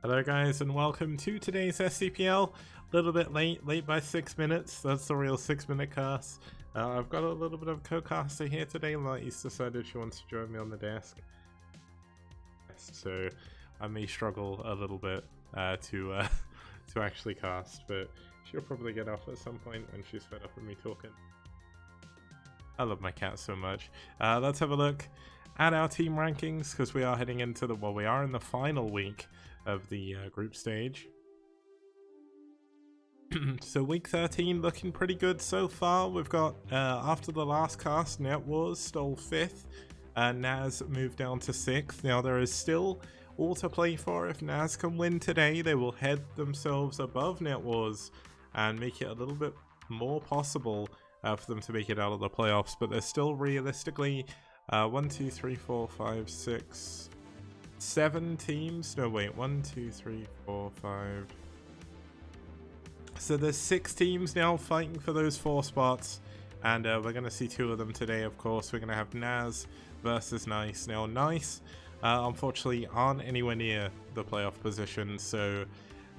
Hello guys and welcome to today's STPL. A little bit late by 6 minutes. That's the real 6-minute cast. I've got a little bit of a co-caster here today. NiCe decided she wants to join me on the desk, so I may struggle a little bit to actually cast, but she'll probably get off at some point when she's fed up with me talking. I love my cat so much. Let's have a look at our team rankings, because we are heading into we are in the final week of the group stage. So week 13 looking pretty good so far. We've got, after the last cast, Net Wars stole 5th, NaS moved down to 6th. Now there is still all to play for. If NaS can win today, they will head themselves above Net Wars and make it a little bit more possible for them to make it out of the playoffs, but there's still realistically 1, 2, 3, 4, 5, 6, 7 teams. No, wait, 1, 2, 3, 4, 5. So there's 6 teams now fighting for those 4 spots, and we're going to see 2 of them today, of course. We're going to have NaS versus NiCe. Now, NiCe, unfortunately, aren't anywhere near the playoff position, so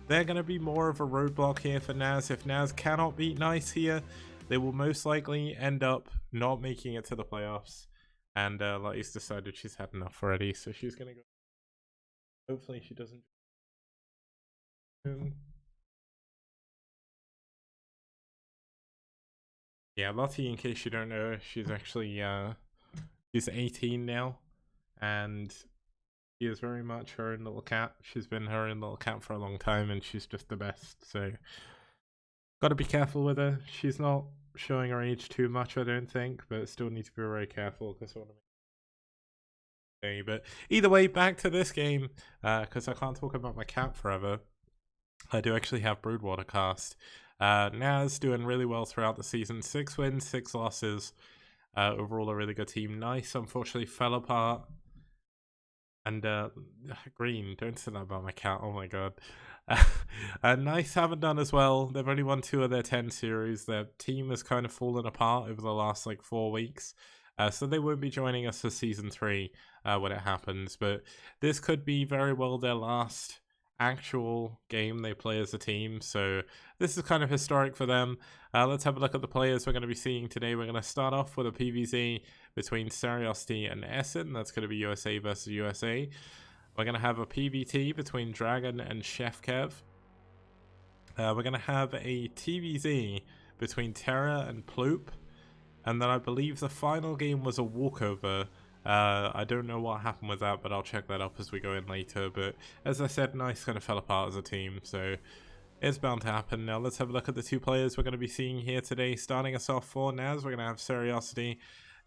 they're going to be more of a roadblock here for NaS. If NaS cannot beat NiCe here, they will most likely end up not making it to the playoffs. And NiCe decided she's had enough already, so she's going to go. Hopefully she doesn't. Yeah, Lottie, in case you don't know, she's actually she's 18 now, and she is very much her own little cat. She's been her own little cat for a long time, and she's just the best. So got to be careful with her. She's not showing her age too much, I don't think, but still need to be very careful because I want to make. But either way, back to this game, because I can't talk about my cat forever. I do actually have Broodwater cast. NaS doing really well throughout the season. 6 wins, 6 losses. Overall, a really good team. NiCe, unfortunately, fell apart. And Green, don't say that about my cat. Oh my god. NiCe haven't done as well. They've only won 2 of their 10 series. Their team has kind of fallen apart over the last 4 weeks. So they won't be joining us for season 3 when it happens. But this could be very well their last actual game they play as a team, so this is kind of historic for them. Let's have a look at the players we're going to be seeing today. We're going to start off with a PvZ between Seriosity and Essen. That's going to be USA versus USA. We're going to have a PvT between Dragon and Chef Kev. We're going to have a TvZ between Terra and Ploop, and then I believe the final game was a walkover. I don't know what happened with that, but I'll check that up as we go in later. But as I said, NiCe kind of fell apart as a team, so it's bound to happen. Now let's have a look at the 2 players we're going to be seeing here today. Starting us off for NaS, we're going to have Seriosity.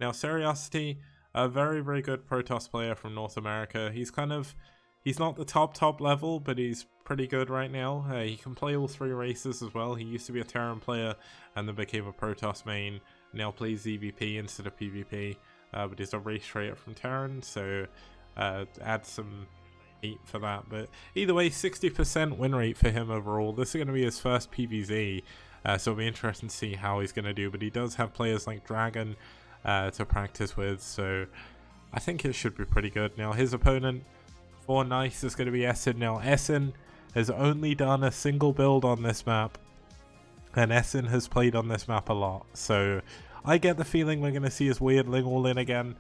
Now Seriosity, a very, very good Protoss player from North America. He's not the top level, but he's pretty good right now. He can play all 3 races as well. He used to be a Terran player and then became a Protoss main. Now plays EVP instead of PvP. But he's a race trader from Terran, so add some heat for that. But either way, 60% win rate for him overall. This is going to be his first PvZ, so it'll be interesting to see how he's going to do. But he does have players like Dragon to practice with, so I think it should be pretty good. Now his opponent for NiCe is going to be Essen. Now Essen has only done a single build on this map, and Essen has played on this map a lot, so I get the feeling we're going to see his Weirdling all in again.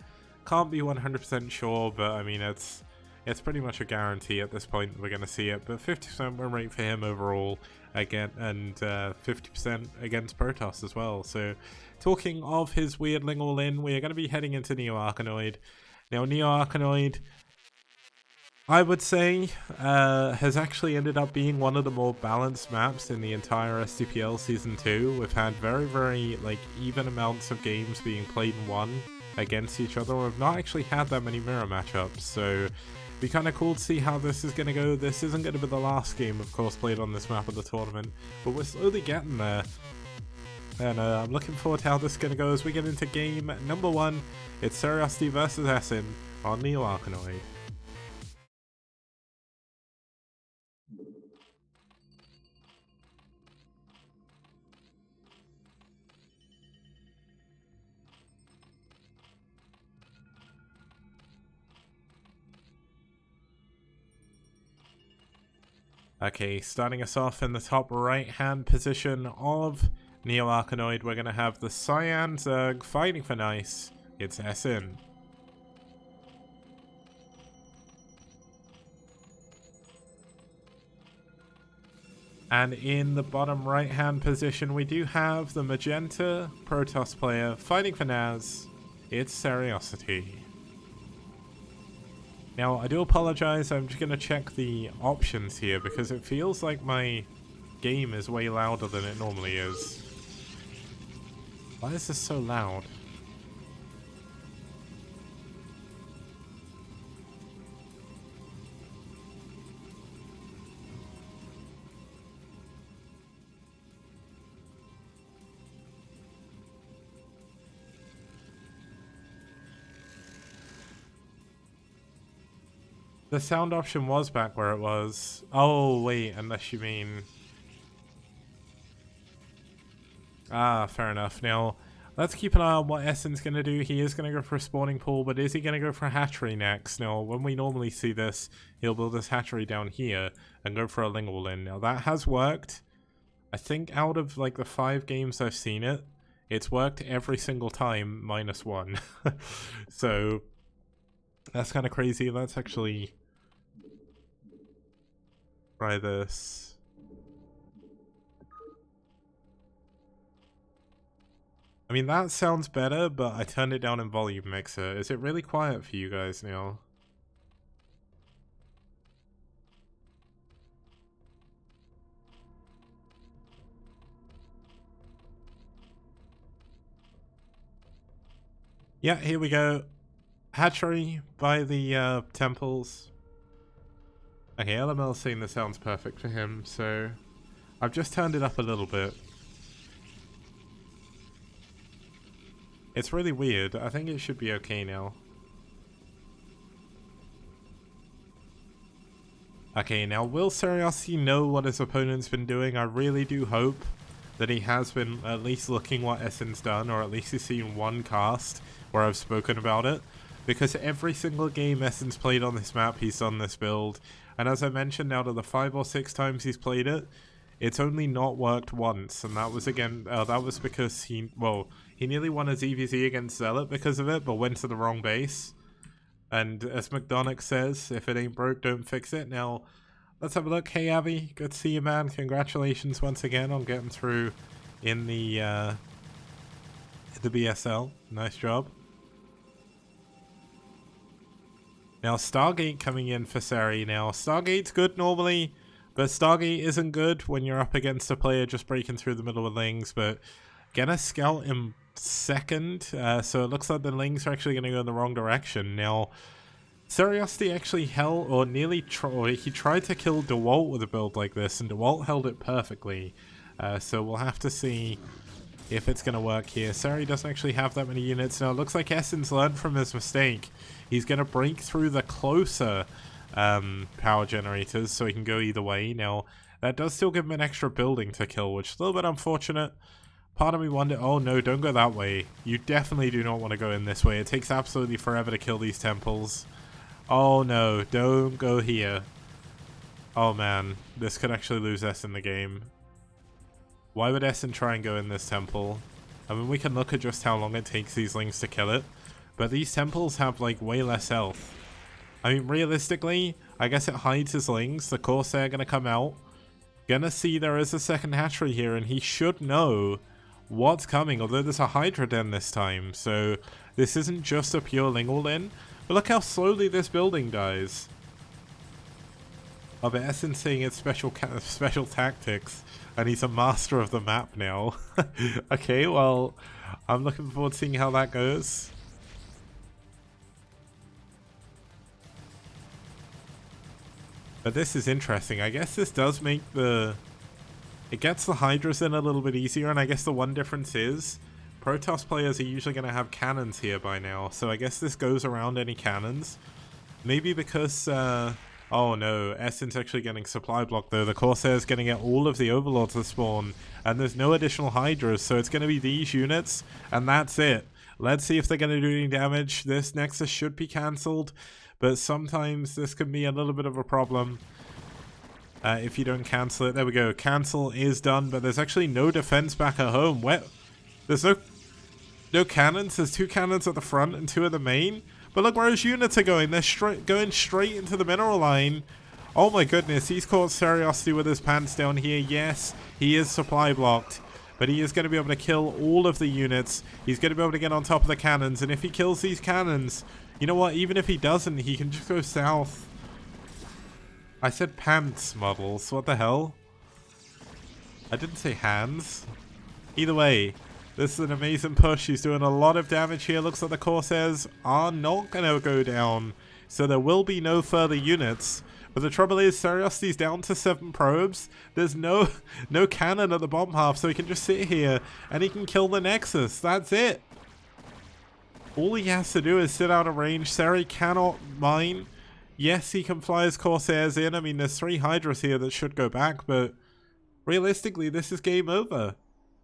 Can't be 100% sure, but I mean, it's pretty much a guarantee at this point we're going to see it. But 50% win rate for him overall, again, and 50% against Protoss as well. So talking of his Weirdling all in, we are going to be heading into Neo Arkanoid. Now Neo Arkanoid, I would say, has actually ended up being one of the more balanced maps in the entire STPL Season 2. We've had very, very even amounts of games being played and won against each other. We've not actually had that many mirror matchups, so it'd be kind of cool to see how this is going to go. This isn't going to be the last game, of course, played on this map of the tournament, but we're slowly getting there. And I'm looking forward to how this is going to go as we get into game number 1. It's Seriosity versus Essen on Neo Arkanoid. Okay, starting us off in the top right-hand position of Neo Arkanoid, we're going to have the Cyan Zerg fighting for NiCe. It's SN. And in the bottom right-hand position, we do have the Magenta Protoss player fighting for NaS. It's Seriosity. Now, I do apologize, I'm just going to check the options here because it feels like my game is way louder than it normally is. Why is this so loud? The sound option was back where it was. Oh, wait, unless you mean... Ah, fair enough. Now, let's keep an eye on what Essen's going to do. He is going to go for a spawning pool, but is he going to go for a hatchery next? Now, when we normally see this, he'll build this hatchery down here and go for a Lingwolin. Now, that has worked. I think out of, like, the 5 games I've seen it, it's worked every single time, -1. So, that's kind of crazy. Let's actually... try this. I mean, that sounds better, but I turned it down in volume mixer. Is it really quiet for you guys now? Yeah, here we go. Hatchery by the temples. Okay, LML's saying this sounds perfect for him, so I've just turned it up a little bit. It's really weird. I think it should be okay now. Okay, now will Seriosity know what his opponent's been doing? I really do hope that he has been at least looking what Essen's done, or at least he's seen one cast where I've spoken about it. Because every single game Essen's played on this map, he's done this build. And as I mentioned, out of the 5 or 6 times he's played it, it's only not worked once. And that was again, that was because he nearly won a ZVZ against Zealot because of it, but went to the wrong base. And as McDonagh says, if it ain't broke, don't fix it. Now, let's have a look. Hey, Abby, good to see you, man. Congratulations once again on getting through in the BSL. Nice job. Now, Stargate coming in for Seri. Now, Stargate's good normally, but Stargate isn't good when you're up against a player just breaking through the middle of Lings, but gonna scout him second, so it looks like the Lings are actually going to go in the wrong direction. Now, Seriosity actually held, or nearly he tried to kill DeWalt with a build like this, and DeWalt held it perfectly, so we'll have to see if it's going to work here. Seri doesn't actually have that many units. Now, it looks like Essen's learned from his mistake. He's going to break through the closer power generators, so he can go either way. Now, that does still give him an extra building to kill, which is a little bit unfortunate. Part of me wonder, oh no, don't go that way. You definitely do not want to go in this way. It takes absolutely forever to kill these temples. Oh no, don't go here. Oh man, this could actually lose Essen the game. Why would Essen try and go in this temple? I mean, we can look at just how long it takes these Lings to kill it, but these temples have like way less health. I mean, realistically, I guess it hides his Lings. The Corsair gonna come out. Gonna see there is a second hatchery here, and he should know what's coming, although there's a Hydra Den this time, so this isn't just a pure Lingwolin. But look how slowly this building dies. Oh, but Essen's saying it's special tactics, and he's a master of the map now. Okay, well, I'm looking forward to seeing how that goes. But this is interesting. I guess this does make the... It gets the Hydras in a little bit easier, and I guess the one difference is Protoss players are usually going to have cannons here by now, so I guess this goes around any cannons. Maybe because, oh no, Essen's actually getting supply block though. The Corsair's going to get all of the Overlords to spawn, and there's no additional Hydras, so it's going to be these units, and that's it. Let's see if they're going to do any damage. This Nexus should be cancelled, but sometimes this can be a little bit of a problem. if you don't cancel it. There we go. Cancel is done, but there's actually no defense back at home. Where there's no cannons. There's 2 cannons at the front and 2 at the main. But look where his units are going. They're going straight into the mineral line. Oh my goodness, he's caught Seriosity with his pants down here. Yes, he is supply blocked, but he is going to be able to kill all of the units. He's going to be able to get on top of the cannons, and if he kills these cannons, you know what, even if he doesn't, he can just go south. I said pants models, what the hell? I didn't say hands. Either way, this is an amazing push. He's doing a lot of damage here. Looks like the Corsairs are not going to go down, so there will be no further units. But the trouble is, Seriosity's down to 7 probes. There's no cannon at the bottom half, so he can just sit here and he can kill the Nexus. That's it. All he has to do is sit out of range. Seri cannot mine. Yes, he can fly his Corsairs in. I mean, there's 3 Hydras here that should go back, but realistically, this is game over.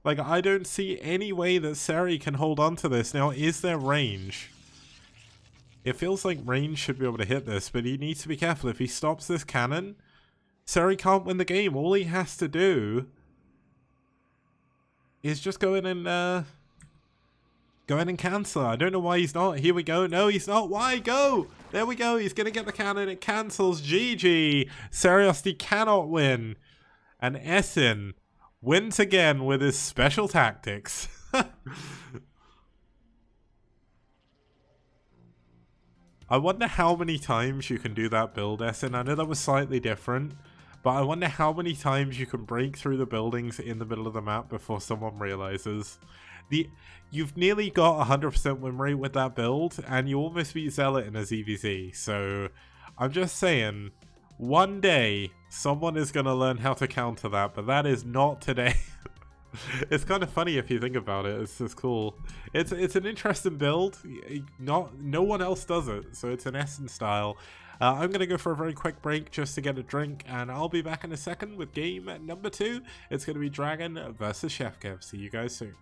Like, I don't see any way that Seri can hold on to this. Now, is there range? It feels like range should be able to hit this, but he needs to be careful. If he stops this cannon, Seri can't win the game. All he has to do is just go in and cancel. I don't know why he's not. Here we go. No, he's not. Why? Go! There we go. He's going to get the cannon. It cancels. GG. Seriosity cannot win. And Essen wins again with his special tactics. I wonder how many times you can do that build, Essen. I know that was slightly different, but I wonder how many times you can break through the buildings in the middle of the map before someone realizes. You've nearly got 100% win rate with that build, and you almost beat Zealot in a ZVZ. So I'm just saying, one day someone is going to learn how to counter that, but that is not today. It's kind of funny if you think about it. It's just cool. It's an interesting build. No one else does it, so it's an Essen style. I'm gonna go for a very quick break just to get a drink, and I'll be back in a second with game number 2. It's gonna be Dragon versus Chef Kev. See you guys soon.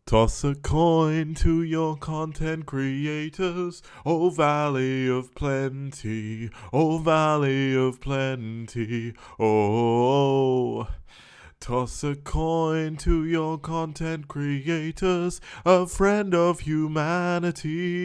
Toss a coin to your content creators, oh Valley of Plenty, oh Valley of Plenty, oh. Toss a coin to your content creators, a friend of humanity.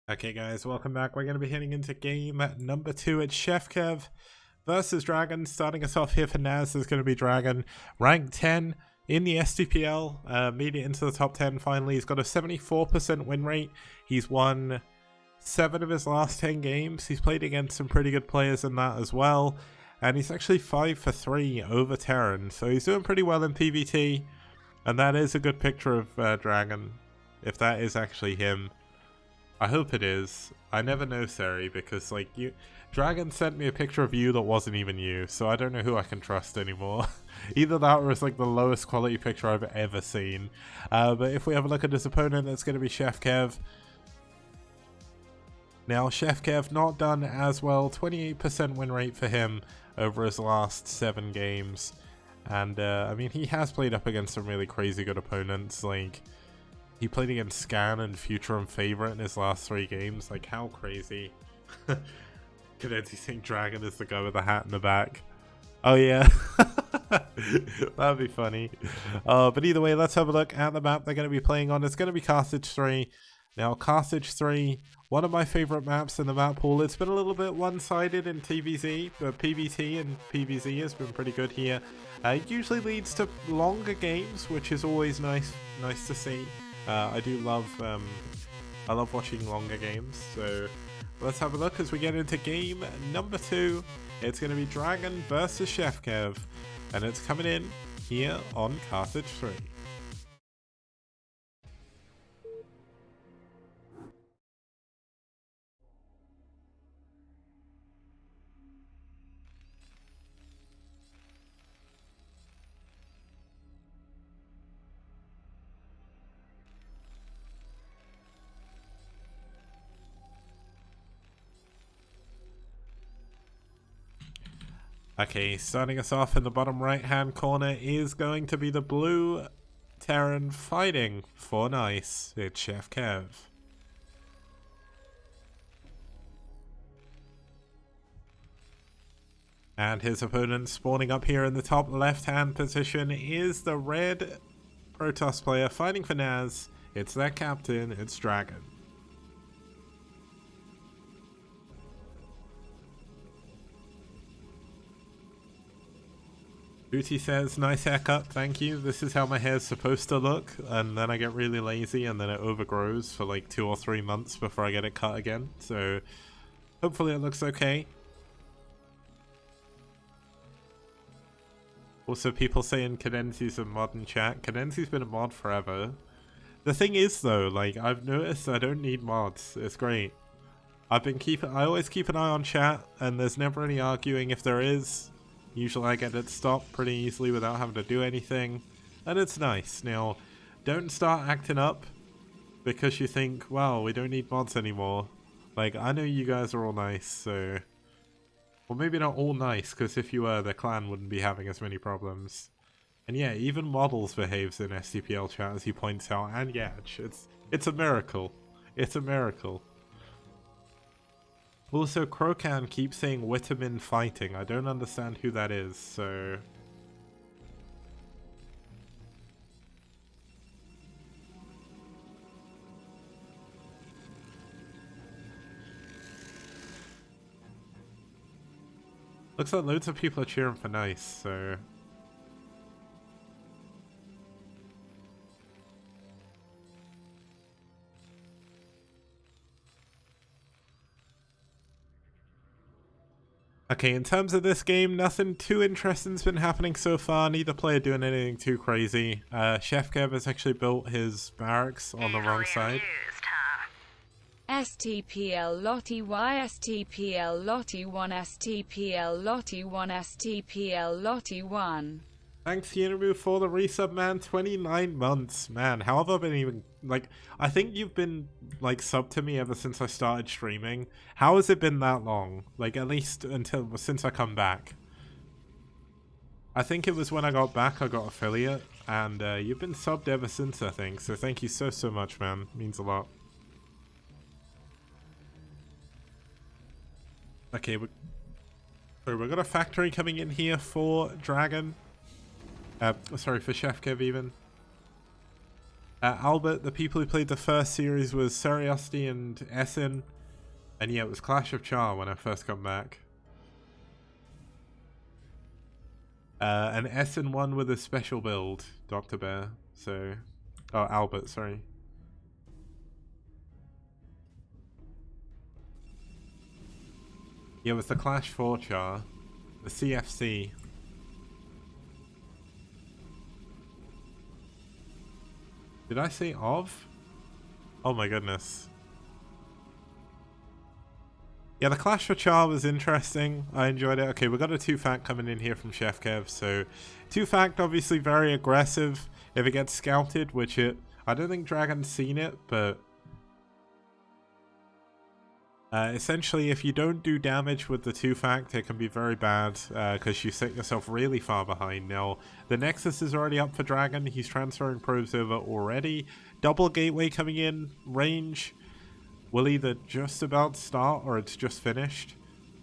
Okay guys, welcome back. We're going to be heading into game number 2. It's Chef Kev versus Dragon. Starting us off here for NaS is going to be Dragon. Rank 10 in the STPL. Made it into the top 10 finally. He's got a 74% win rate. He's won 7 of his last 10 games. He's played against some pretty good players in that as well. And he's actually 5 for 3 over Terran. So he's doing pretty well in PvT. And that is a good picture of Dragon. If that is actually him. I hope it is. I never know, Seri, because like Dragon sent me a picture of you that wasn't even you, so I don't know who I can trust anymore. Either that or it's like the lowest quality picture I've ever seen. But if we have a look at his opponent, it's going to be Chef Kev. Now, Chef Kev not done as well. 28% win rate for him over his last 7 games. And I mean, he has played up against some really crazy good opponents. Like, he played against Scan and Future and Favorite in his last 3 games. Like, how crazy. Cadenzi saying Dragon is the guy with the hat in the back. Oh, yeah. That'd be funny. But either way, let's have a look at the map they're going to be playing on. It's going to be Carthage 3. Now, Carthage 3, one of my favorite maps in the map pool. It's been a little bit one-sided in TVZ, but PvT and PvZ has been pretty good here. It usually leads to longer games, which is always nice to see. I love watching longer games, so let's have a look as we get into game number 2. It's going to be Dragon versus Chef Kev, and it's coming in here on Carthage 3. Okay, starting us off in the bottom right hand corner is going to be the blue Terran fighting for NiCe. It's Chef Kev. And his opponent spawning up here in the top left hand position is the red Protoss player fighting for NaS. It's their captain, it's Dragon. Booty says, nice haircut, thank you. This is how my hair's supposed to look, and then I get really lazy and then it overgrows for like 2 or 3 months before I get it cut again. So hopefully it looks okay. Also, people saying Cadenzi's a mod in chat. Cadenzi's been a mod forever. The thing is though, like, I've noticed I don't need mods. It's great. I always keep an eye on chat, and there's never any arguing. If there is, usually I get it stopped pretty easily without having to do anything, and it's nice. Now, don't start acting up because you think, wow, we don't need mods anymore. Like, I know you guys are all nice, so... Well, maybe not all nice, because if you were, the clan wouldn't be having as many problems. And yeah, even Models behaves in STPL chat, as he points out, and yeah, it's a miracle. It's a miracle. Also, Krokan keeps saying Vitamin fighting. I don't understand who that is, so... Looks like loads of people are cheering for NiCe, so... Okay, in terms of this game, nothing too interesting's been happening so far, neither player doing anything too crazy. Chef Kev has actually built his barracks on the wrong side. STPL Lottie Y STPL Lottie 1 STPL Lottie 1 STPL Lottie 1. Thanks Yenemu for the resub, man. 29 months, man. How have I been even, like, I think you've been like sub to me ever since I started streaming. How has it been that long? Like, at least since I come back. I think it was when I got back I got affiliate, and you've been subbed ever since, I think. So thank you so much, man. It means a lot. Okay, we've got a factory coming in here for Dragon. Sorry, for Chef Kev even. Albert, the people who played the first series was Seriosity and Essen. And yeah, it was Clash of Char when I first got back. And Essen won with a special build, Dr. Bear. So... Oh, Albert, sorry. Yeah, it was the Clash 4 Char. The CFC. Did I say of? Oh my goodness. Yeah, the Clash for Char was interesting. I enjoyed it. Okay, we got a 2-fact coming in here from Chef Kev. So, 2-fact obviously very aggressive if it gets scouted, which I don't think Dragon's seen it, but... essentially, if you don't do damage with the 2-fact, it can be very bad, because you set yourself really far behind. Now, the Nexus is already up for Dragon. He's transferring probes over already. Double gateway coming in. Range will either just about start or it's just finished.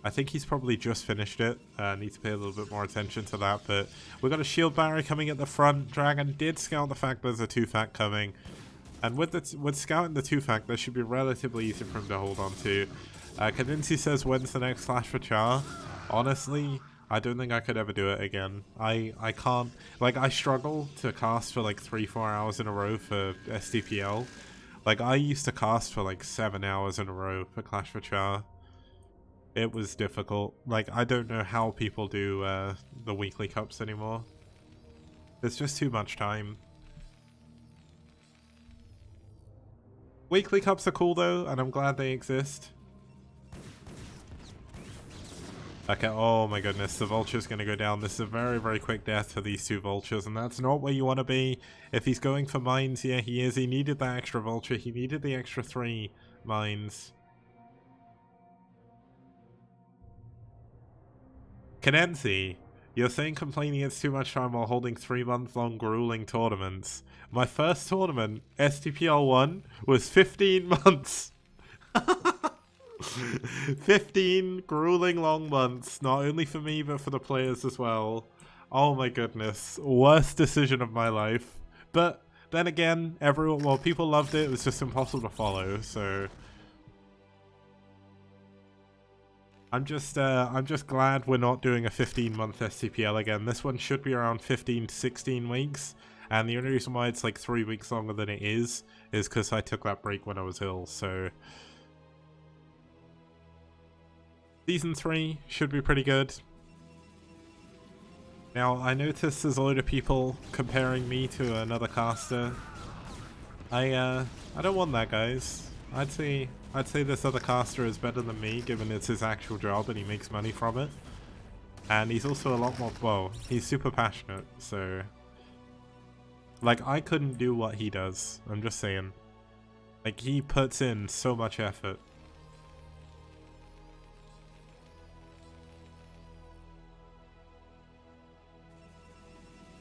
I think he's probably just finished it. Need to pay a little bit more attention to that, but we've got a shield barrier coming at the front. Dragon did scout the fact there's a 2-fact coming. And with scouting the 2-fact, that should be relatively easy for him to hold on to. Kadinsi says, when's the next Clash for Char? Honestly, I don't think I could ever do it again. I can't, like, I struggle to cast for like 3-4 hours in a row for STPL. Like, I used to cast for like 7 hours in a row for Clash for Char. It was difficult. Like, I don't know how people do the weekly cups anymore. There's just too much time. Weekly cups are cool though, and I'm glad they exist. Okay, oh my goodness, the vulture's gonna go down. This is a very, very quick death for these two vultures, and that's not where you want to be. If he's going for mines, yeah, he is. He needed that extra vulture. He needed the extra 3 mines. Kenenzi, you're saying complaining it's too much time while holding 3-month-long grueling tournaments. My first tournament, STPL 1, was 15 months. 15 grueling long months, not only for me but for the players as well. Oh my goodness, worst decision of my life. But then again, everyone, well, people loved it. It was just impossible to follow. So I'm just glad we're not doing a 15-month STPL again. This one should be around 15 to 16 weeks. And the only reason why it's like 3 weeks longer than it is because I took that break when I was ill. So Season 3 should be pretty good. Now, I noticed there's a load of people comparing me to another caster. I don't want that, guys. I'd say this other caster is better than me, given it's his actual job and he makes money from it. And he's also a lot more, well, he's super passionate, so... Like, I couldn't do what he does, I'm just saying. Like, he puts in so much effort.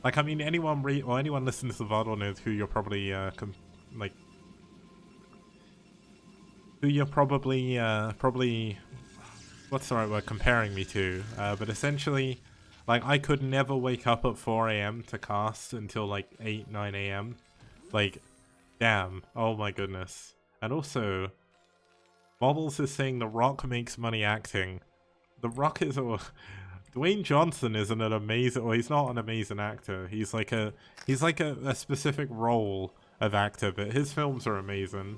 Like, I mean, anyone listens to the VOD will know who you're probably, probably, what's the right word, comparing me to. But essentially, like, I could never wake up at 4 AM to cast until, like, 8, 9 AM. Like, damn. Oh my goodness. And also, Models is saying The Rock makes money acting. The Rock is a... Dwayne Johnson isn't an amazing, well, he's not an amazing actor. He's like a specific role of actor, but his films are amazing.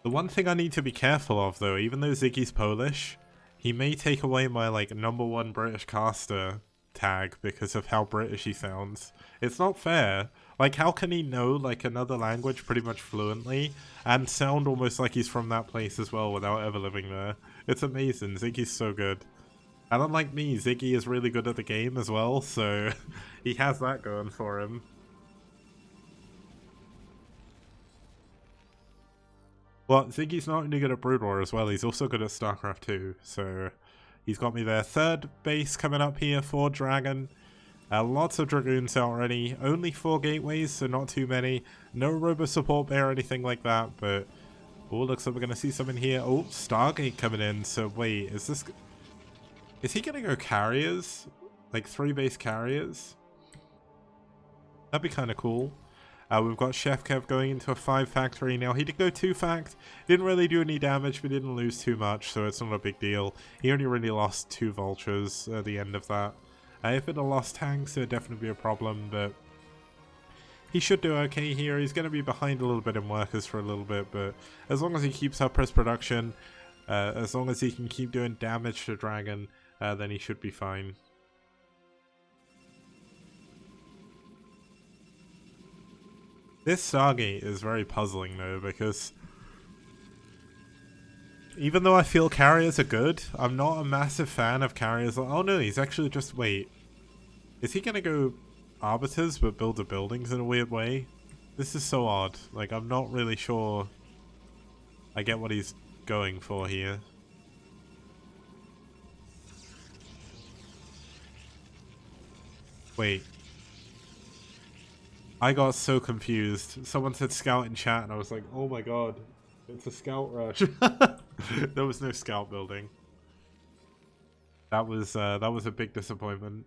The one thing I need to be careful of though, even though Ziggy's Polish, he may take away my like #1 British caster tag because of how British he sounds. It's not fair. Like, how can he know, like, another language pretty much fluently and sound almost like he's from that place as well without ever living there? It's amazing. Ziggy's so good. And unlike me, Ziggy is really good at the game as well, so he has that going for him. Well, Ziggy's not only good at Brood War as well, he's also good at StarCraft 2, so he's got me there. 3rd base coming up here for Dragon. Lots of Dragoons already, only 4 gateways, so not too many. No Robo Support Bear or anything like that, but... Oh, looks like we're going to see something here. Oh, Stargate coming in, so wait, is this... Is he going to go carriers? Like 3 base carriers? That'd be kind of cool. We've got Chef Kev going into a 5 factory. Now, he did go 2 fact. Didn't really do any damage, but didn't lose too much, so it's not a big deal. He only really lost 2 vultures at the end of that. If it had lost tanks, it would definitely be a problem, but he should do okay here. He's going to be behind a little bit in workers for a little bit, but as long as he keeps up his production, as long as he can keep doing damage to Dragon, then he should be fine. This Stargate is very puzzling though, because even though I feel carriers are good, I'm not a massive fan of carriers. Oh no, he's actually just... Wait. Is he gonna go Arbiters but build the buildings in a weird way? This is so odd. Like, I'm not really sure I get what he's going for here. Wait. I got so confused. Someone said scout in chat and I was like, oh my god. It's a scout rush. There was no scout building. That was a big disappointment.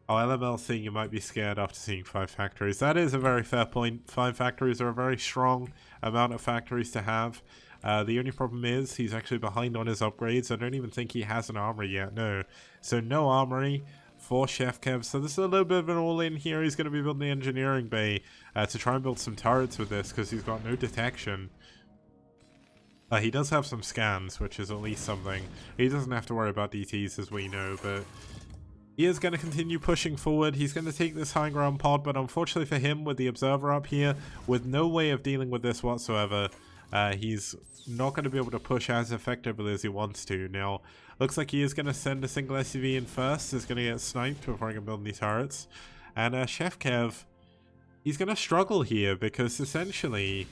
Oh, LML saying you might be scared after seeing 5 factories. That is a very fair point. 5 factories are a very strong amount of factories to have. The only problem is he's actually behind on his upgrades. I don't even think he has an armory yet, no. So no armory for Chef Kev. So this is a little bit of an all-in here. He's going to be building the engineering bay to try and build some turrets with this because he's got no detection. He does have some scans, which is at least something. He doesn't have to worry about DTs as we know, but he is going to continue pushing forward. He's going to take this high ground pod, but unfortunately for him, with the observer up here, with no way of dealing with this whatsoever, he's not going to be able to push as effectively as he wants to. Now, looks like he is going to send a single SUV in first. He's going to get sniped before he can build these turrets. And Chef Kev, he's going to struggle here because essentially,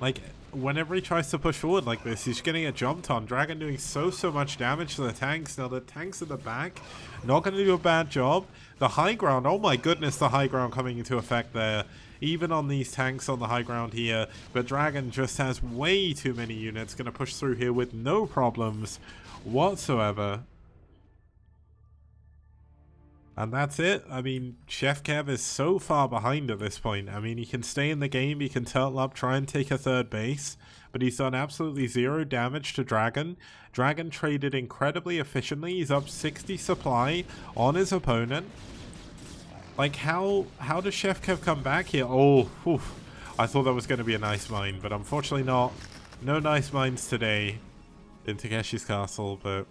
like, whenever he tries to push forward like this, he's getting a jumped on. Dragon doing so much damage to the tanks. Now the tanks at the back, not going to do a bad job. The high ground, oh my goodness, the high ground coming into effect there. Even on these tanks on the high ground here. But Dragon just has way too many units. Going to push through here with no problems whatsoever. And that's it. I mean, Chef Kev is so far behind at this point. I mean, he can stay in the game, he can turtle up, try and take a third base, but he's done absolutely 0 damage to Dragon. Dragon traded incredibly efficiently. He's up 60 supply on his opponent. Like, how does Chef Kev come back here? Oh, oof. I thought that was going to be a nice mine, but unfortunately not. No nice mines today in Takeshi's castle, but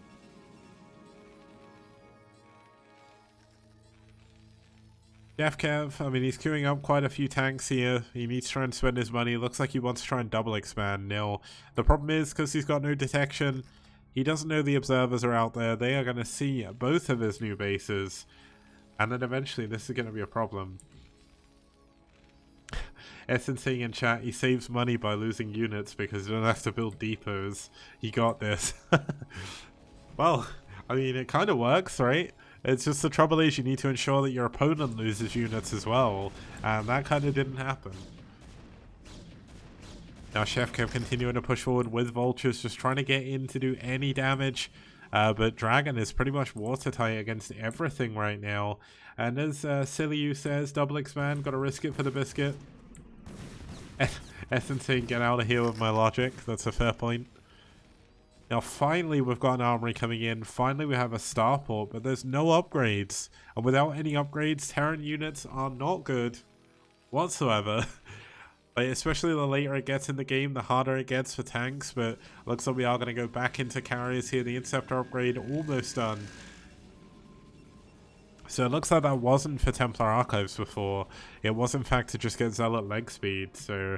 Chef Kev, I mean, he's queuing up quite a few tanks here. He needs to try and spend his money. Looks like he wants to try and double expand. Now, the problem is, because he's got no detection, he doesn't know the observers are out there. They are going to see both of his new bases. And then eventually, this is going to be a problem. Essen saying in chat, he saves money by losing units because he doesn't have to build depots. He got this. Well, I mean, it kind of works, right? It's just the trouble is you need to ensure that your opponent loses units as well, and that kind of didn't happen. Now Chef Kev continuing to push forward with Vultures, just trying to get in to do any damage, but Dragon is pretty much watertight against everything right now. And as Silly says, double expand, gotta risk it for the biscuit. Essen saying, get out of here with my logic, that's a fair point. Now finally we've got an armory coming in, finally we have a starport, but there's no upgrades. And without any upgrades, Terran units are not good whatsoever. Like, especially the later it gets in the game, the harder it gets for tanks, but looks like we are going to go back into carriers here. The Interceptor upgrade almost done. So it looks like that wasn't for Templar Archives before. It was in fact to just get Zealot leg speed, so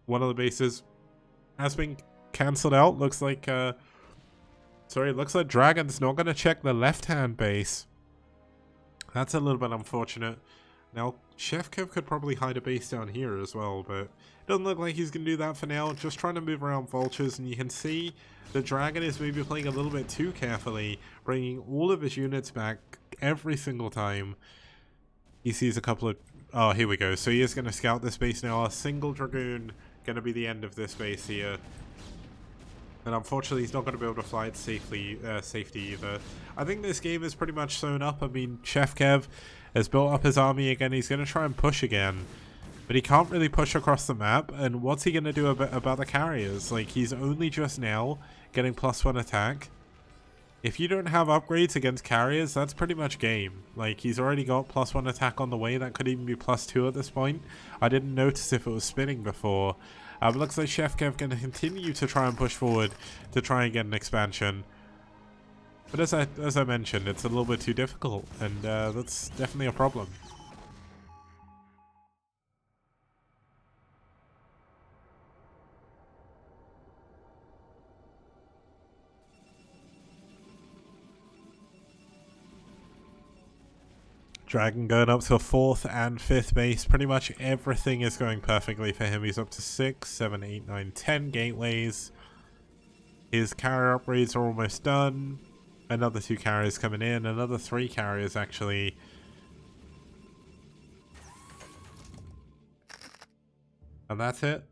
one of the bases has been cancelled out. Looks like looks like Dragon's not going to check the left-hand base. That's a little bit unfortunate. Now, Chef Kev could probably hide a base down here as well, but it doesn't look like he's going to do that for now. Just trying to move around Vultures, and you can see the Dragon is maybe playing a little bit too carefully, bringing all of his units back every single time he sees a couple of... Oh, here we go. So he is going to scout this base now. A single Dragoon going to be the end of this base here. And unfortunately, he's not going to be able to fly it safety either. I think this game is pretty much sewn up. I mean, Chef Kev has built up his army again. He's going to try and push again. But he can't really push across the map. And what's he going to do about the carriers? Like, he's only just now getting +1 attack. If you don't have upgrades against carriers, that's pretty much game. Like, he's already got +1 attack on the way. That could even be +2 at this point. I didn't notice if it was spinning before. But looks like Chef Kev going to continue to try and push forward to try and get an expansion. But as I mentioned, it's a little bit too difficult, and that's definitely a problem. Dragon going up to a 4th and 5th base. Pretty much everything is going perfectly for him. He's up to 6, 7, 8, 9, 10 gateways. His carrier upgrades are almost done. Another 2 carriers coming in. Another 3 carriers actually. And that's it.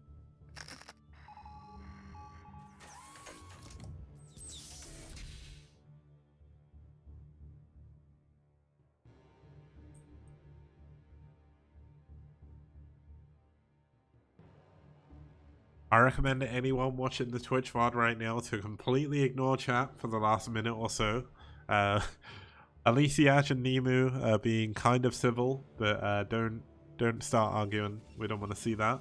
I recommend anyone watching the Twitch VOD right now to completely ignore chat for the last minute or so. Aliciach and Nemu are being kind of civil, but don't start arguing. We don't want to see that.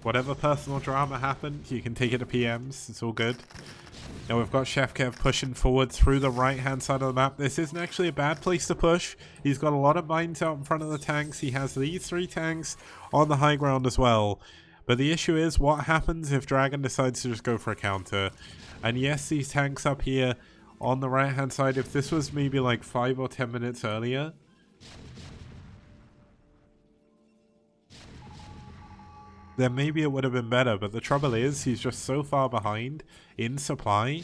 Whatever personal drama happened, you can take it to PMs. It's all good. Now we've got Chef Kev pushing forward through the right-hand side of the map. This isn't actually a bad place to push. He's got a lot of mines out in front of the tanks. He has these 3 tanks on the high ground as well. But the issue is, what happens if Dragon decides to just go for a counter? And yes, these tanks up here on the right-hand side, if this was maybe like 5 or 10 minutes earlier, then maybe it would have been better. But the trouble is, he's just so far behind in supply.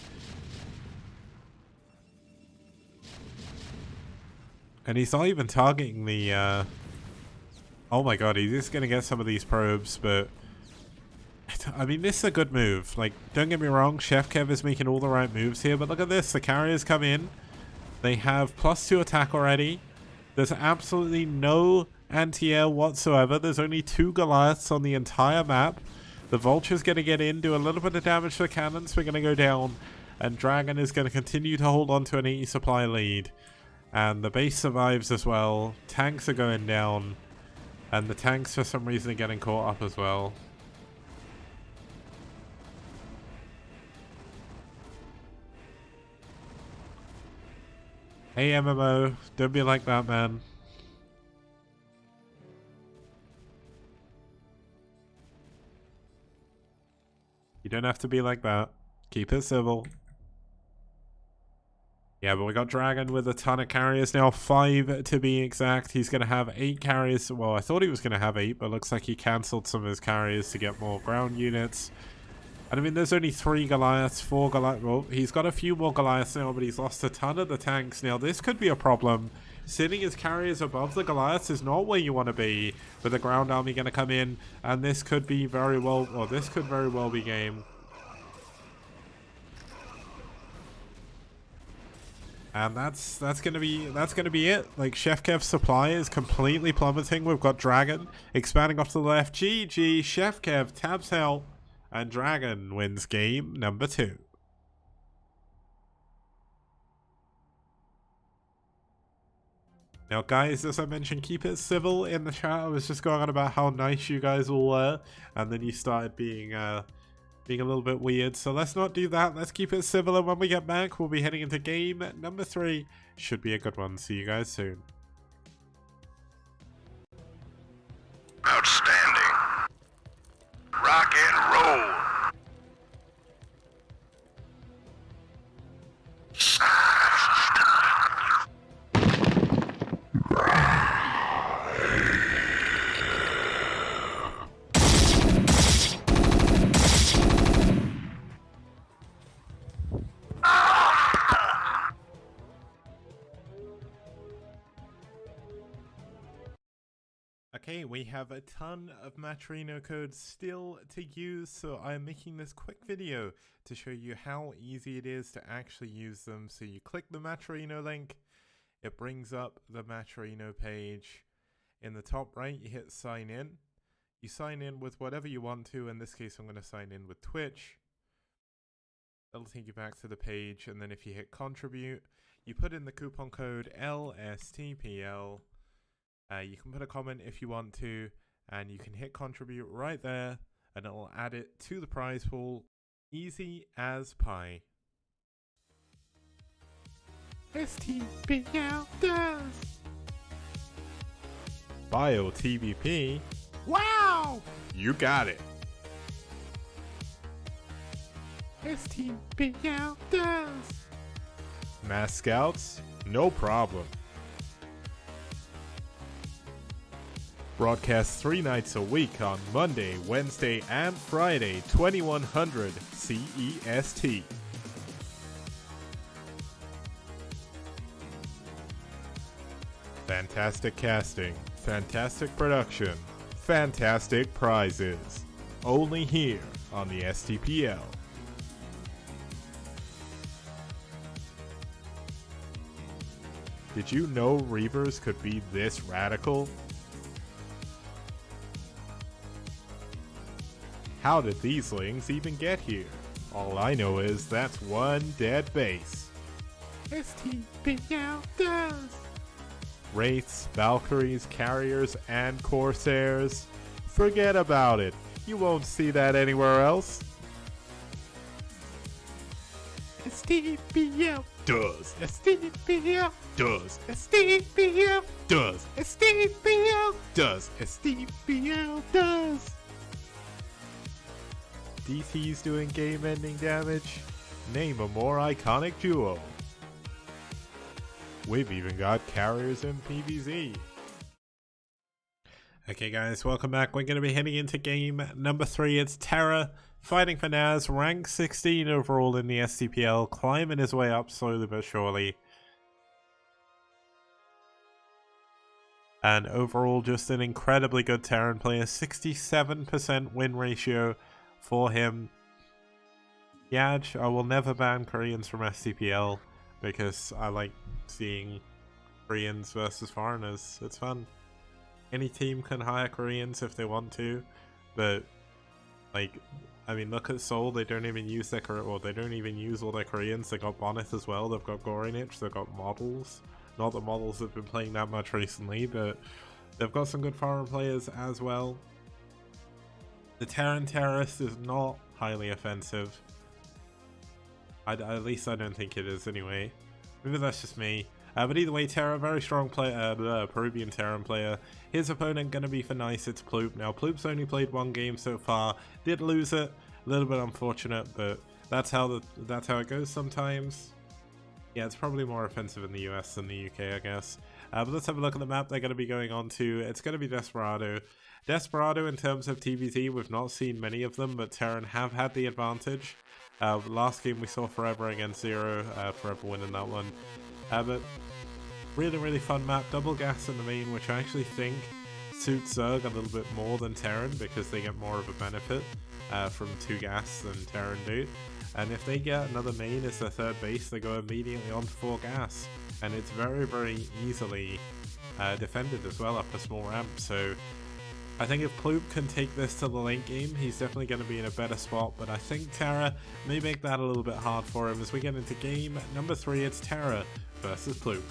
And he's not even targeting the, oh my god, he's just gonna get some of these probes, but I mean, this is a good move. Like, don't get me wrong, Chef Kev is making all the right moves here, but look at this. The carriers come in. They have +2 attack already. There's absolutely no anti-air whatsoever. There's only 2 Goliaths on the entire map. The Vulture's going to get in, do a little bit of damage to the cannons. We're going to go down, and Dragon is going to continue to hold on to an 80 supply lead. And the base survives as well. Tanks are going down, and the tanks for some reason are getting caught up as well. Hey MMO, don't be like that, man. You don't have to be like that. Keep it civil. Yeah, but we got Dragon with a ton of carriers now, 5 to be exact. He's going to have 8 carriers. Well, I thought he was going to have 8, but looks like he cancelled some of his carriers to get more ground units. And I mean, there's only 3 Goliaths, 4 Goliaths. Well, he's got a few more Goliaths now, but he's lost a ton of the tanks. Now, this could be a problem. Sitting his carriers above the Goliaths is not where you want to be, with the ground army going to come in, and this could be very well, or this could very well be game. And that's gonna be it. Like, Chef Kev's supply is completely plummeting. We've got Dragon expanding off to the left. GG, Chef Kev tabs out. And Dragon wins game number 2. Now guys, as I mentioned, keep it civil in the chat. I was just going on about how nice you guys all were, and then you started being a little bit weird. So let's not do that. Let's keep it civil, and when we get back, we'll be heading into game number 3. Should be a good one. See you guys soon. Outstanding. Rock and roll. Okay, we have a ton of Matrino codes still to use, so I'm making this quick video to show you how easy it is to actually use them. So you click the Matrino link, it brings up the Matrino page. In the top right, you hit sign in. You sign in with whatever you want to. In this case, I'm going to sign in with Twitch. That'll take you back to the page, and then if you hit contribute, you put in the coupon code LSTPL. You can put a comment if you want to, and you can hit contribute right there, and it will add it to the prize pool. Easy as pie. STPL does. Bio TVP. Wow! You got it. STPL does. Mass Scouts? No problem. Broadcast 3 nights a week on Monday, Wednesday, and Friday, 2100 CEST. Fantastic casting, fantastic production, fantastic prizes. Only here on the STPL. Did you know Reavers could be this radical? How did these lings even get here? All I know is that's one dead base. STPL does! Wraiths, Valkyries, Carriers, and Corsairs. Forget about it. You won't see that anywhere else. STPL does. STPL does. STPL does. STPL does. STPL does. DT's doing game-ending damage. Name a more iconic duo. We've even got carriers in PvZ. Okay guys, welcome back. We're going to be heading into game number 3. It's Terra fighting for NaS, rank 16 overall in the STPL, climbing his way up slowly but surely. And overall just an incredibly good Terran player, 67% win ratio for him. Yaj, I will never ban Koreans from STPL because I like seeing Koreans versus foreigners. It's fun. Any team can hire Koreans if they want to, but like, I mean, look at Seoul. They don't even use their they don't even use all their Koreans. They got Bonneth as well. They've got Gorinich. They've got Models. Not that Models have been playing that much recently, but they've got some good foreign players as well. The Terran Terrorist is not highly offensive. At least I don't think it is anyway. Maybe that's just me. But either way, Terra, very strong player, Peruvian Terran player. His opponent going to be for NiCe, it's Ploop. Now, Ploop's only played one game so far. Did lose it. A little bit unfortunate, but that's how it goes sometimes. Yeah, it's probably more offensive in the US than the UK, I guess. But let's have a look at the map they're going to be going on to. It's going to be Desperado. Desperado, in terms of TVZ, we've not seen many of them, but Terran have had the advantage. Last game we saw Forever against Zero, Forever winning that one. But really fun map, double gas in the main, which I actually think suits Zerg a little bit more than Terran because they get more of a benefit from 2 gas than Terran do. And if they get another main as their third base, they go immediately on to 4 gas, and it's very easily defended as well up a small ramp. So I think if Ploop can take this to the late game, he's definitely going to be in a better spot, but I think Terra may make that a little bit hard for him. As we get into game number 3, it's Terra versus Ploop.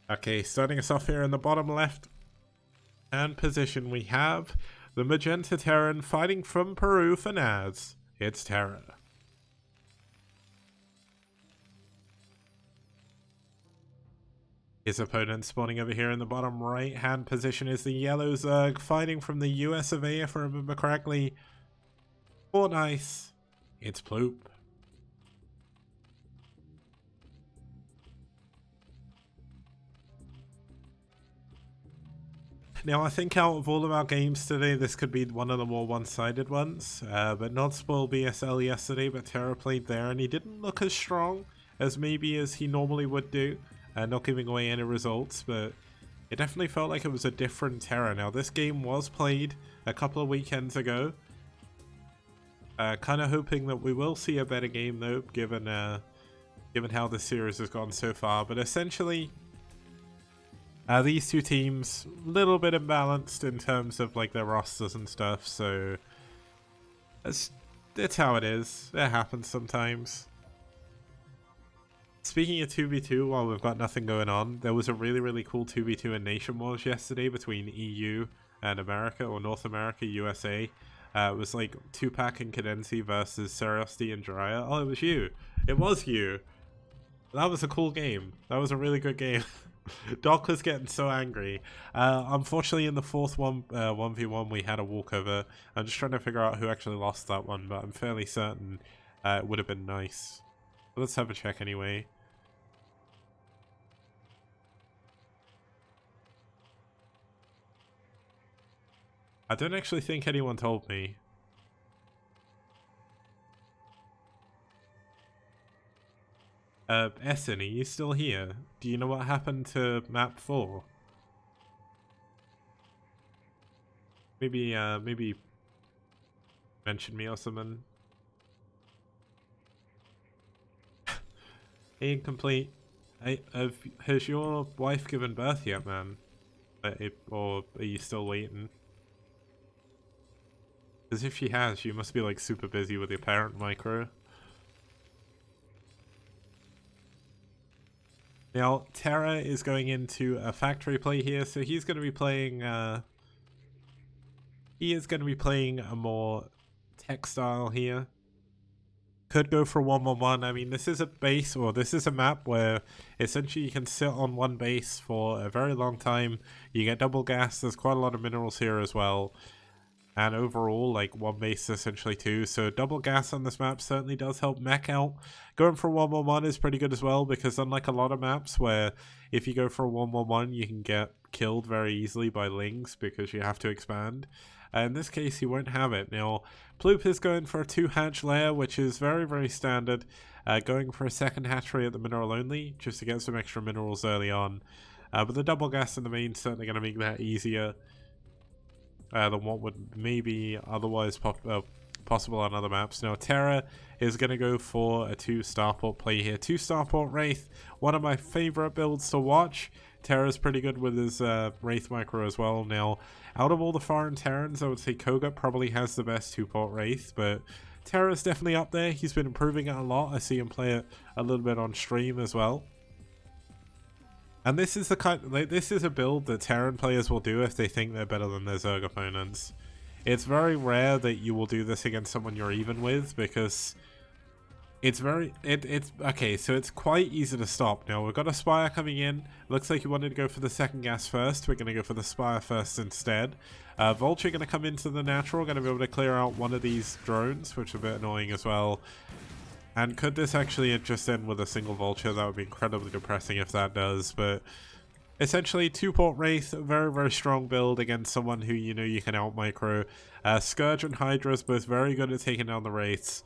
Okay, starting us off here in the bottom left hand position, we have the Magenta Terran fighting from Peru for NaS. It's Terra. His opponent spawning over here in the bottom right hand position is the Yellow Zerg fighting from the US of A, if I remember correctly. For NiCe, it's Ploop. Now, I think out of all of our games today, this could be one of the more one-sided ones, but not spoil BSL yesterday, but Terra played there, and he didn't look as strong as maybe as he normally would do, not giving away any results, but it definitely felt like it was a different Terra. Now, this game was played a couple of weekends ago, kind of hoping that we will see a better game, though, given how the series has gone so far, but essentially these two teams, a little bit imbalanced in terms of like their rosters and stuff, so it's how it is. It happens sometimes. Speaking of 2v2, while we've got nothing going on, there was a really cool 2v2 in Nation Wars yesterday between EU and America, or North America, USA. It was like Tupac and Cadency versus Seriously and Jiraiya. Oh, it was you. It was you. That was a cool game. That was a really good game. Doc was getting so angry. Unfortunately, in the fourth 1v1, we had a walkover. I'm just trying to figure out who actually lost that one, but I'm fairly certain it would have been NiCe. But let's have a check anyway. I don't actually think anyone told me. Essen, are you still here? Do you know what happened to map 4? maybe mention me or something. Hey, incomplete. Has your wife given birth yet, man? Or are you still waiting? Because if she has, you must be like super busy with your parent micro. Now, Terra is going into a factory play here, so he's going to be playing, he is going to be playing a more tech style here. Could go for 1-1-1. I mean, this is a base, or this is a map where essentially you can sit on one base for a very long time. You get double gas, there's quite a lot of minerals here as well. And overall, like, one base essentially too. So double gas on this map certainly does help mech out. Going for 1-1-1 is pretty good as well, because unlike a lot of maps where if you go for a 1-1-1, you can get killed very easily by lings because you have to expand. In this case, you won't have it. Now, Ploop is going for a 2-hatch layer, which is very, very standard. Going for a second hatchery at the mineral only, just to get some extra minerals early on. But the double gas in the main is certainly going to make that easier than what would maybe otherwise possible on other maps. Now, Terra is going to go for a 2 starport play here. 2 starport Wraith, one of my favorite builds to watch. Terra's pretty good with his Wraith micro as well. Now, out of all the foreign Terrans, I would say Koga probably has the best 2-port Wraith, but Terra's definitely up there. He's been improving it a lot. I see him play it a little bit on stream as well. And this is the this is a build that Terran players will do if they think they're better than their Zerg opponents. It's very rare that you will do this against someone you're even with, because it's okay, so it's quite easy to stop. Now, we've got a Spire coming in. Looks like you wanted to go for the second gas first. We're going to go for the Spire first instead. Vulture going to come into the natural, going to be able to clear out one of these drones, which is a bit annoying as well. And could this actually just end with a single Vulture? That would be incredibly depressing if that does, but essentially 2-port Wraith, very, very strong build against someone who you know you can out-micro. Scourge and Hydra is both very good at taking down the Wraiths,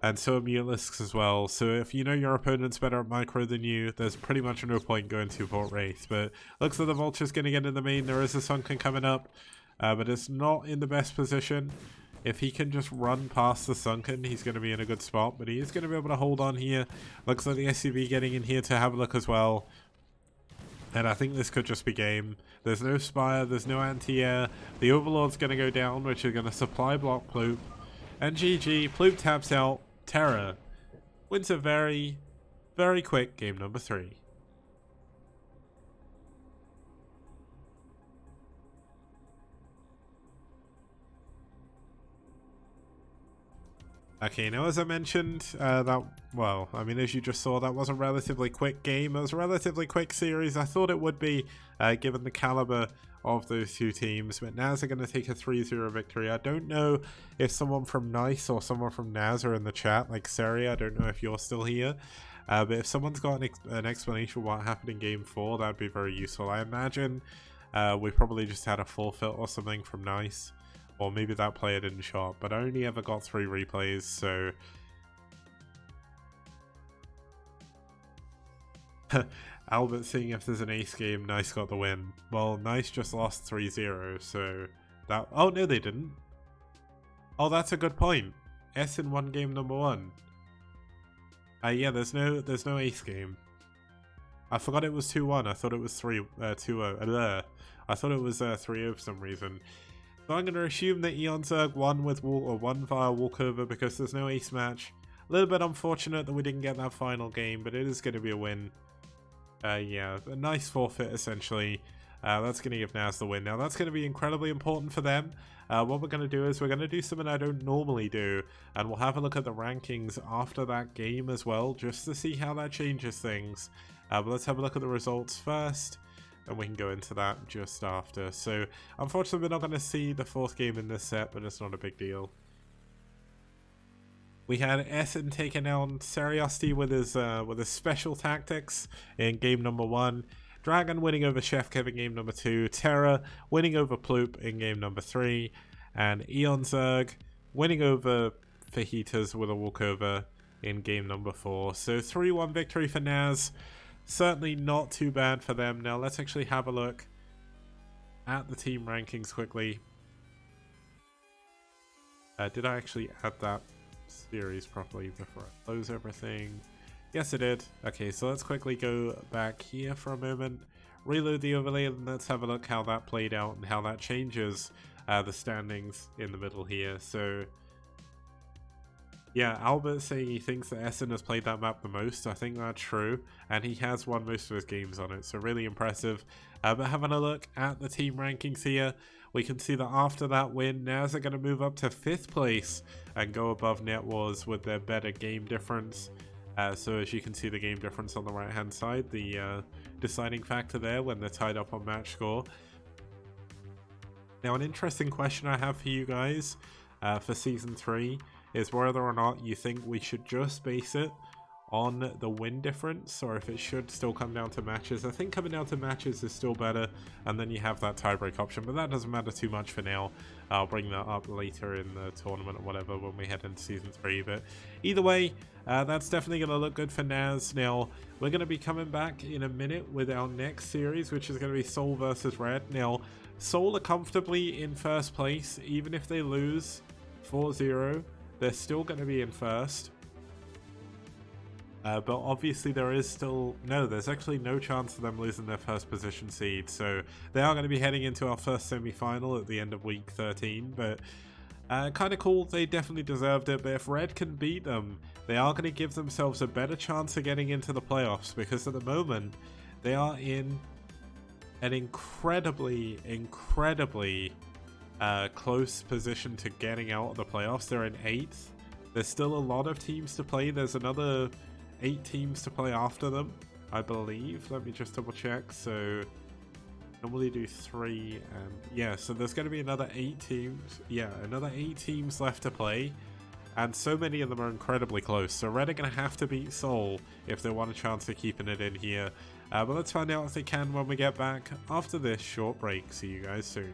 and so are Mutalisks as well. So if you know your opponent's better at micro than you, there's pretty much no point going 2-port Wraith. But looks like the Vulture's going to get in the main. There is a Sunken coming up, but it's not in the best position. If he can just run past the Sunken, he's going to be in a good spot, but he is going to be able to hold on here. Looks like the SUV getting in here to have a look as well. And I think this could just be game. There's no Spire, there's no anti-air. The Overlord's going to go down, which is going to supply block Ploop. And GG, Ploop taps out. Terra wins a very, very quick game number 3. Okay, now as I mentioned, well, I mean, as you just saw, that was a relatively quick game. It was a relatively quick series. I thought it would be, given the caliber of those two teams, but NaS are going to take a 3-0 victory. I don't know if someone from NiCe or someone from NaS are in the chat, like Seri. I don't know if you're still here, but if someone's got an explanation of what happened in Game 4, that'd be very useful. I imagine we probably just had a forfeit or something from NiCe. Or maybe that player didn't show up, but I only ever got 3 replays, so... Albert seeing if there's an ace game, NiCe got the win. Well, NiCe just lost 3-0, so... that. Oh, no, they didn't. Oh, that's a good point. S in 1 game number 1. Yeah, there's no ace game. I forgot it was 2-1. I thought it was 2-0. I thought it was 3-0 for some reason. So I'm going to assume that Zerg won with won via walkover because there's no ace match. A little bit unfortunate that we didn't get that final game, but it is going to be a win. Yeah, a nice forfeit essentially. That's going to give NaS the win. Now that's going to be incredibly important for them. What we're going to do is we're going to do something I don't normally do, and we'll have a look at the rankings after that game as well, just to see how that changes things. But let's have a look at the results first, and we can go into that just after. So unfortunately we're not going to see the 4th game in this set, but it's not a big deal. We had Essen taking down Seriosity with his special tactics in game number 1. Dragon winning over Chef Kev in game number 2. Terra winning over Ploop in game number 3. And Zerg winning over Fajitas with a walkover in game number 4. So 3-1 victory for NaS. Certainly not too bad for them. Now let's actually have a look at the team rankings quickly. Did I actually add that series properly before I close everything? Yes, I did. Okay, so let's quickly go back here for a moment, reload the overlay, and let's have a look how that played out and how that changes the standings in the middle here. So yeah, Albert's saying he thinks that Essen has played that map the most. I think that's true, and he has won most of his games on it, so really impressive. But having a look at the team rankings here, we can see that after that win, NaS are going to move up to 5th place and go above NetWars with their better game difference. So as you can see the game difference on the right hand side, the deciding factor there when they're tied up on match score. Now an interesting question I have for you guys for Season 3 is whether or not you think we should just base it on the win difference, or if it should still come down to matches. I think coming down to matches is still better, and then you have that tiebreak option, but that doesn't matter too much for now. I'll bring that up later in the tournament or whatever when we head into Season 3, but either way, that's definitely going to look good for NaS. Now, we're going to be coming back in a minute with our next series, which is going to be Seoul versus Red. Now, Seoul are comfortably in first place, even if they lose 4-0. They're still going to be in first. But obviously there's actually no chance of them losing their first position seed. So they are going to be heading into our first semi-final at the end of week 13. But kind of cool. They definitely deserved it. But if Red can beat them, they are going to give themselves a better chance of getting into the playoffs. Because at the moment, they are in an incredibly close position to getting out of the playoffs. They're in 8th. There's still a lot of teams to play. There's another 8 teams to play after them, I believe. Let me just double check. So normally do 3, and yeah, so there's going to be another 8 teams. Yeah, another 8 teams left to play, and so many of them are incredibly close. So Red are going to have to beat Seoul if they want a chance of keeping it in here. But let's find out if they can when we get back after this short break. See you guys soon.